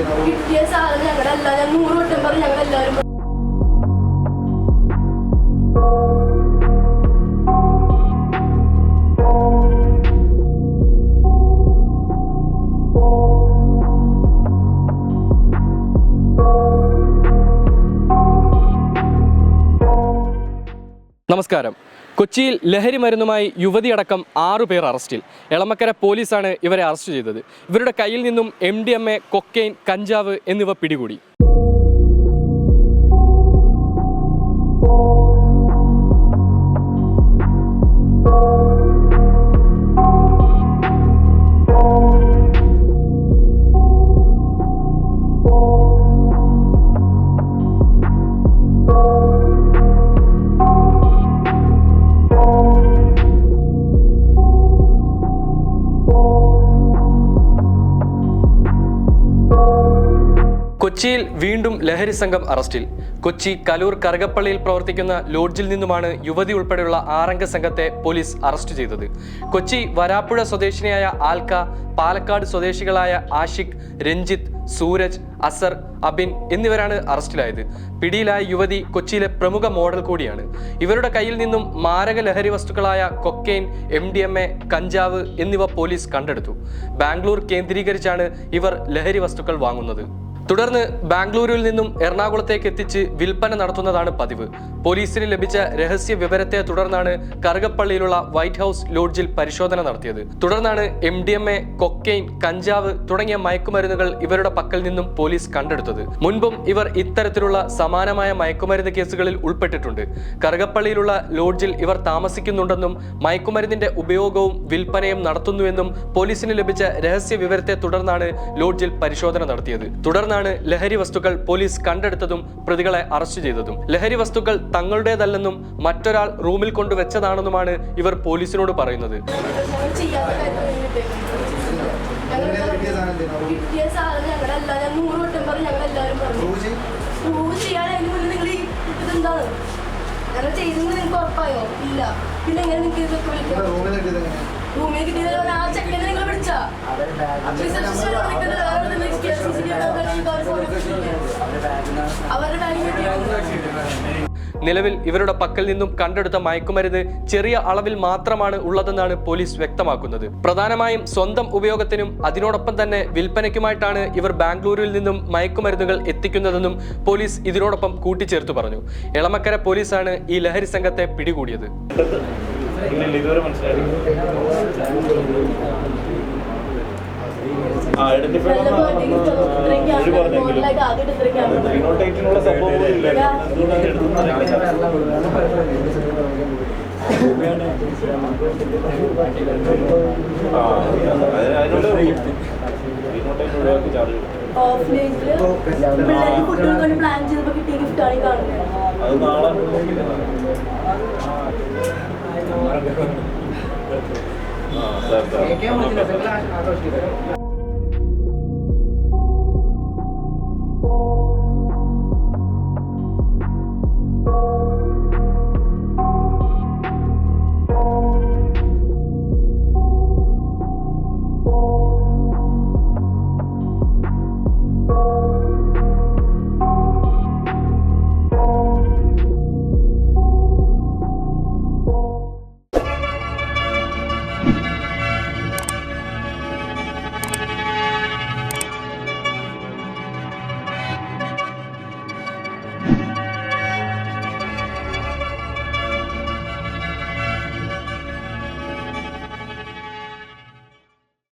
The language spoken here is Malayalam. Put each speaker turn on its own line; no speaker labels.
കിട്ടിയ സാധനം ഞങ്ങളല്ല, ഞാൻ 100 വട്ടം പറഞ്ഞ് ഞങ്ങളെല്ലാവരും.
നമസ്കാരം. കൊച്ചിയിൽ ലഹരി മരുന്നുമായി യുവതിയടക്കം 6 പേർ അറസ്റ്റിൽ. എളമക്കര പോലീസാണ് ഇവരെ അറസ്റ്റ് ചെയ്തത്. ഇവരുടെ കയ്യിൽ നിന്നും MDMA, കൊക്കെയിൻ, കഞ്ചാവ് എന്നിവ പിടികൂടി. കൊച്ചിയിൽ വീണ്ടും ലഹരി സംഘം അറസ്റ്റിൽ. കൊച്ചി കലൂർ കറുകപ്പള്ളിയിൽ പ്രവർത്തിക്കുന്ന ലോഡ്ജിൽ നിന്നുമാണ് യുവതി ഉൾപ്പെടെയുള്ള 6 അംഗ സംഘത്തെ പോലീസ് അറസ്റ്റ് ചെയ്തത്. കൊച്ചി വരാപ്പുഴ സ്വദേശിനിയായ ആൽക്ക, പാലക്കാട് സ്വദേശികളായ ആഷിഖ്, രഞ്ജിത്ത്, സൂരജ്, അസർ, അബിൻ എന്നിവരാണ് അറസ്റ്റിലായത്. പിടിയിലായ യുവതി കൊച്ചിയിലെ പ്രമുഖ മോഡൽ കൂടിയാണ്. ഇവരുടെ കയ്യിൽ നിന്നും മാരക ലഹരി വസ്തുക്കളായ കൊക്കെയിൻ, MDMA, കഞ്ചാവ് എന്നിവ പോലീസ് കണ്ടെടുത്തു. ബാംഗ്ലൂർ കേന്ദ്രീകരിച്ചാണ് ഇവർ ലഹരി വസ്തുക്കൾ വാങ്ങുന്നത്. തുടർന്ന് ബാംഗ്ലൂരിൽ നിന്നും എറണാകുളത്തേക്ക് എത്തിച്ച് വിൽപ്പന നടത്തുന്നതാണ് പതിവ്. പോലീസിന് ലഭിച്ച രഹസ്യ വിവരത്തെ തുടർന്നാണ് കറുകപ്പള്ളിയിലുള്ള വൈറ്റ് ഹൗസ് ലോഡ്ജിൽ പരിശോധന നടത്തിയത്. തുടർന്നാണ് MDMA, കൊക്കെയിൻ, കഞ്ചാവ് തുടങ്ങിയ മയക്കുമരുന്നുകൾ ഇവരുടെ പക്കൽ നിന്നും പോലീസ് കണ്ടെടുത്തത്. മുൻപും ഇവർ ഇത്തരത്തിലുള്ള സമാനമായ മയക്കുമരുന്ന് കേസുകളിൽ ഉൾപ്പെട്ടിട്ടുണ്ട്. കറുകപ്പള്ളിയിലുള്ള ലോഡ്ജിൽ ഇവർ താമസിക്കുന്നുണ്ടെന്നും മയക്കുമരുന്നിന്റെ ഉപയോഗവും വിൽപ്പനയും നടത്തുന്നുവെന്നും പോലീസിന് ലഭിച്ച രഹസ്യ വിവരത്തെ തുടർന്നാണ് ലോഡ്ജിൽ പരിശോധന നടത്തിയത്. തുടർന്നാണ് ലഹരി വസ്തുക്കൾ പോലീസ് കണ്ടെടുത്തതും പ്രതികളെ അറസ്റ്റ് ചെയ്തതും. ലഹരി വസ്തുക്കൾ തങ്ങളുടേതല്ലെന്നും മറ്റൊരാൾ റൂമിൽ കൊണ്ടുവച്ചതാണെന്നുമാണ് ഇവർ പോലീസിനോട് പറയുന്നത്. നിലവിൽ ഇവരുടെ പക്കൽ നിന്നും കണ്ടെടുത്ത മയക്കുമരുന്ന് ചെറിയ അളവിൽ മാത്രമാണ് ഉള്ളതെന്നാണ് പോലീസ് വ്യക്തമാക്കുന്നത്. പ്രധാനമായും സ്വന്തം ഉപയോഗത്തിനും അതിനോടൊപ്പം തന്നെ വിൽപ്പനയ്ക്കുമായിട്ടാണ് ഇവർ ബാംഗ്ലൂരിൽ നിന്നും മയക്കുമരുന്നുകൾ എത്തിക്കുന്നതെന്നും പോലീസ് ഇതിനോടൊപ്പം കൂട്ടിച്ചേർത്തു പറഞ്ഞു. എളമക്കര പോലീസാണ് ഈ ലഹരി സംഘത്തെ പിടികൂടിയത്.
പ്ലാൻ ചെയ്തപ്പോ കിട്ടിയ ഗിഫ്റ്റാണ് കാണുന്നത്.